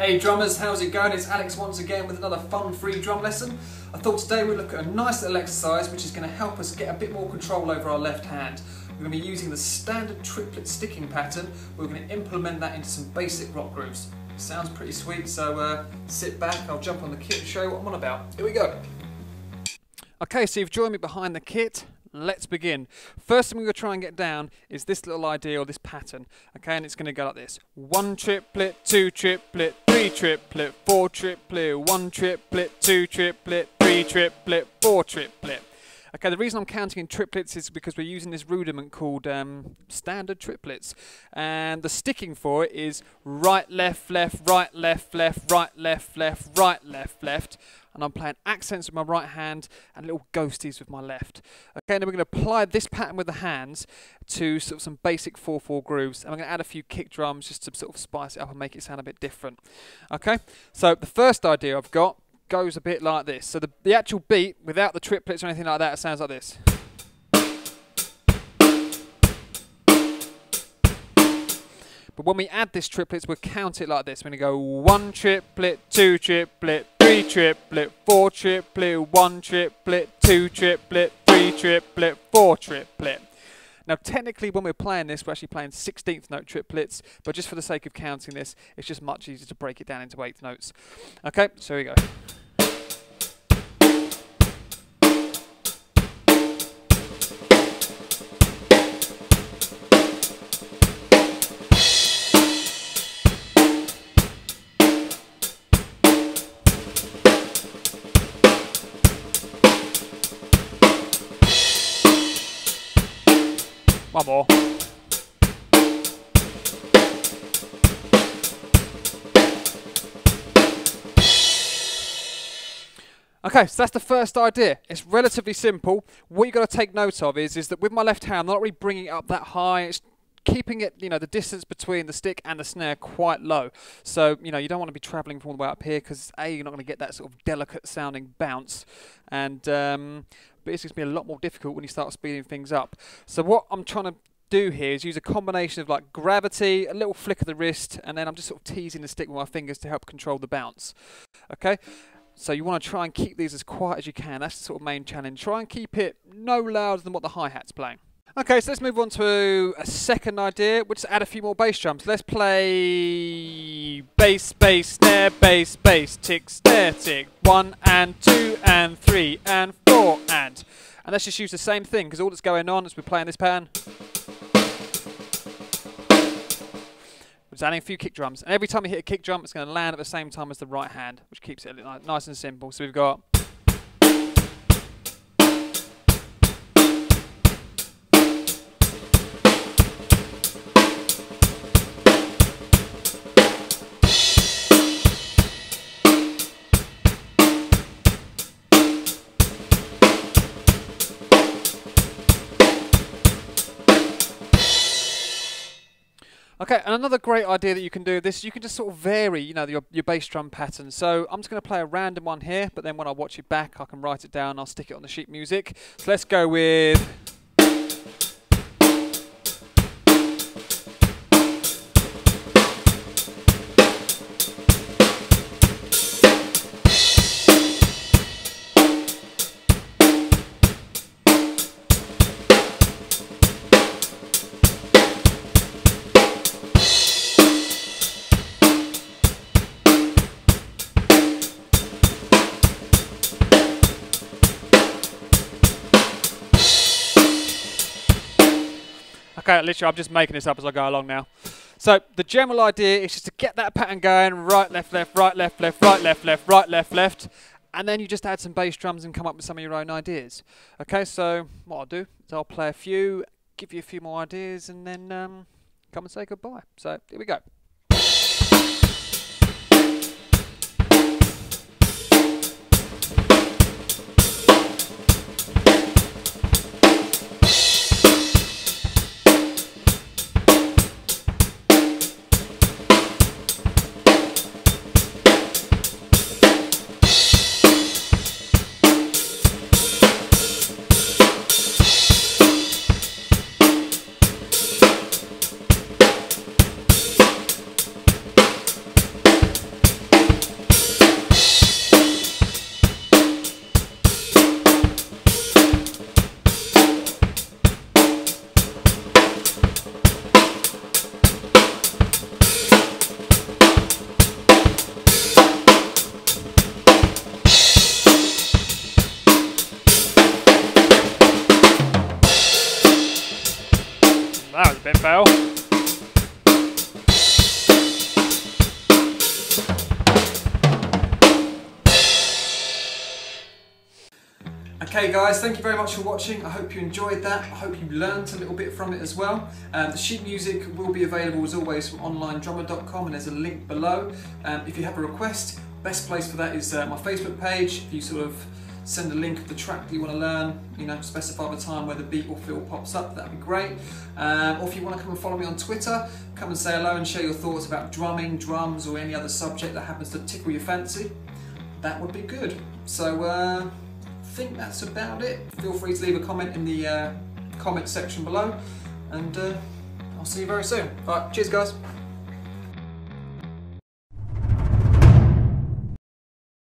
Hey drummers, how's it going? It's Alex once again with another fun free drum lesson. I thought today we'd look at a nice little exercise which is going to help us get a bit more control over our left hand. We're going to be using the standard triplet sticking pattern. We're going to implement that into some basic rock grooves. It sounds pretty sweet, so sit back, I'll jump on the kit and show you what I'm on about. Here we go. Okay, so you've joined me behind the kit. Let's begin. First thing we're going to try and get down is this little idea or this pattern. Okay, and it's going to go like this. 1 triplet, 2 triplet, 3 triplet, 4 triplet, 1 triplet, 2 triplet, 3 triplet, 4 triplet. Okay, the reason I'm counting in triplets is because we're using this rudiment called standard triplets. And the sticking for it is right, left, left, right, left, left, right, left, left, right, left, left. And I'm playing accents with my right hand and little ghosties with my left. Okay, and then we're going to apply this pattern with the hands to sort of some basic 4/4 grooves. And I'm going to add a few kick drums just to sort of spice it up and make it sound a bit different. Okay, so the first idea I've got goes a bit like this. So the actual beat, without the triplets or anything like that, it sounds like this. But when we add this triplets, we'll count it like this. We're going to go 1 triplet, 2 triplet, 3 triplet, 4 triplet, 1 triplet, 2 triplet, 3 triplet, 4 triplet. Now technically when we're playing this, we're actually playing 16th note triplets, but just for the sake of counting this, it's just much easier to break it down into 8th notes. Okay, so here we go. One more. Okay, so that's the first idea. It's relatively simple. What you've got to take note of is that with my left hand, I'm not really bringing it up that high. It's keeping it, the distance between the stick and the snare quite low. So, you don't want to be travelling from all the way up here because A, you're not going to get that sort of delicate sounding bounce. And but it's going to be a lot more difficult when you start speeding things up. So what I'm trying to do here is use a combination of like gravity, a little flick of the wrist, and then I'm just sort of teasing the stick with my fingers to help control the bounce. Okay, so you want to try and keep these as quiet as you can. That's the sort of main challenge. Try and keep it no louder than what the hi-hat's playing. Okay, so let's move on to a second idea. We'll just add a few more bass drums. Let's play bass, bass, snare, bass, bass, tick, snare, tick. 1 and 2 and 3 and 4 and let's just use the same thing because all that's going on is we're playing this pattern. We're just adding a few kick drums, and every time we hit a kick drum, it's going to land at the same time as the right hand, which keeps it nice and simple. So we've got. Okay, and another great idea that you can do with this, you can just sort of vary, your bass drum pattern. So I'm just going to play a random one here, but then when I watch it back, I can write it down, I'll stick it on the sheet music. So let's go with. Okay, literally I'm just making this up as I go along now. So the general idea is just to get that pattern going, right, left, left, right, left, left, right, left, left, right, left, left, and then you just add some bass drums and come up with some of your own ideas. Okay, so what I'll do is I'll play a few, give you a few more ideas, and then come and say goodbye. So here we go. Bit fell. Okay guys, thank you very much for watching. I hope you enjoyed that. I hope you learned a little bit from it as well. The sheet music will be available as always from onlinedrummer.com, and there's a link below. If you have a request, best place for that is my Facebook page. If you sort of send a link of the track that you want to learn, you know, specify the time where the beat or fill pops up, that'd be great. Or if you want to come and follow me on Twitter, come and say hello and share your thoughts about drumming, drums, or any other subject that happens to tickle your fancy. That would be good. So I think that's about it. Feel free to leave a comment in the comment section below, and I'll see you very soon. Alright, cheers guys.